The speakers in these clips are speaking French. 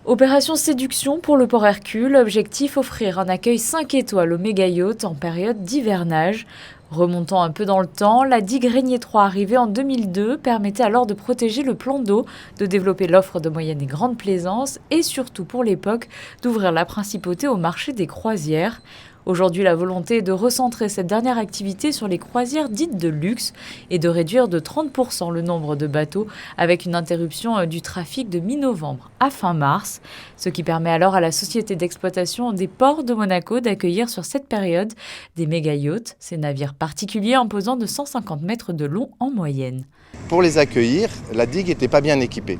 Opération séduction pour le port Hercule, objectif offrir un accueil 5 étoiles au méga-yacht en période d'hivernage. Remontant un peu dans le temps, la digue Régnier 3 arrivée en 2002 permettait alors de protéger le plan d'eau, de développer l'offre de moyenne et grande plaisance et surtout pour l'époque d'ouvrir la principauté au marché des croisières. Aujourd'hui, la volonté est de recentrer cette dernière activité sur les croisières dites de luxe et de réduire de 30% le nombre de bateaux avec une interruption du trafic de mi-novembre à fin mars, ce qui permet alors à la société d'exploitation des ports de Monaco d'accueillir sur cette période des méga-yachts, ces navires particuliers imposant de 150 mètres de long en moyenne. Pour les accueillir, la digue n'était pas bien équipée.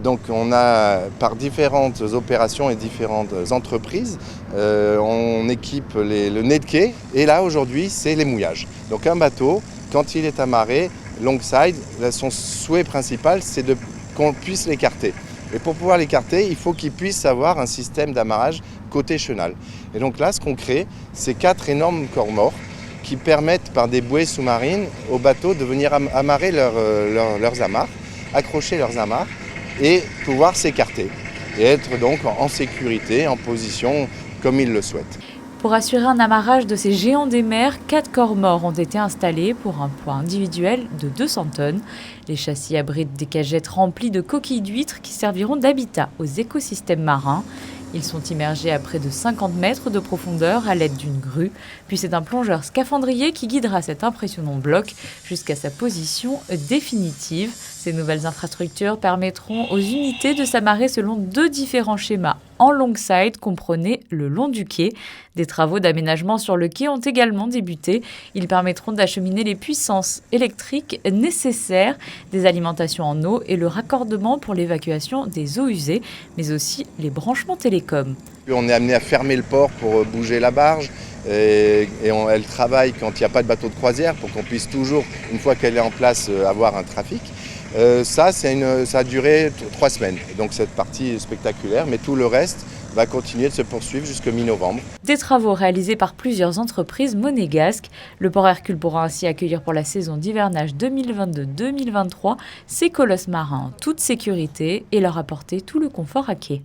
Donc on a, par différentes opérations et différentes entreprises, on équipe le nez de quai et là aujourd'hui c'est les mouillages. Donc un bateau, quand il est amarré, longside, son souhait principal c'est qu'on puisse l'écarter. Et pour pouvoir l'écarter, il faut qu'il puisse avoir un système d'amarrage côté chenal. Et donc là ce qu'on crée, c'est 4 énormes corps morts qui permettent par des bouées sous-marines aux bateaux de venir amarrer leurs amarres, accrocher leurs amarres et pouvoir s'écarter et être donc en sécurité, en position comme ils le souhaitent. Pour assurer un amarrage de ces géants des mers, 4 corps morts ont été installés pour un poids individuel de 200 tonnes. Les châssis abritent des cagettes remplies de coquilles d'huîtres qui serviront d'habitat aux écosystèmes marins. Ils sont immergés à près de 50 mètres de profondeur à l'aide d'une grue. Puis c'est un plongeur scaphandrier qui guidera cet impressionnant bloc jusqu'à sa position définitive. Ces nouvelles infrastructures permettront aux unités de s'amarrer selon 2 différents schémas. En longside, comprenez le long du quai. Des travaux d'aménagement sur le quai ont également débuté. Ils permettront d'acheminer les puissances électriques nécessaires, des alimentations en eau et le raccordement pour l'évacuation des eaux usées, mais aussi les branchements télécoms. On est amené à fermer le port pour bouger la barge et elle travaille quand il n'y a pas de bateau de croisière pour qu'on puisse toujours, une fois qu'elle est en place, avoir un trafic. Ça a duré 3 semaines, donc cette partie est spectaculaire, mais tout le reste va continuer de se poursuivre jusqu'à mi-novembre. Des travaux réalisés par plusieurs entreprises monégasques. Le port Hercule pourra ainsi accueillir pour la saison d'hivernage 2022-2023 ces colosses marins en toute sécurité et leur apporter tout le confort à quai.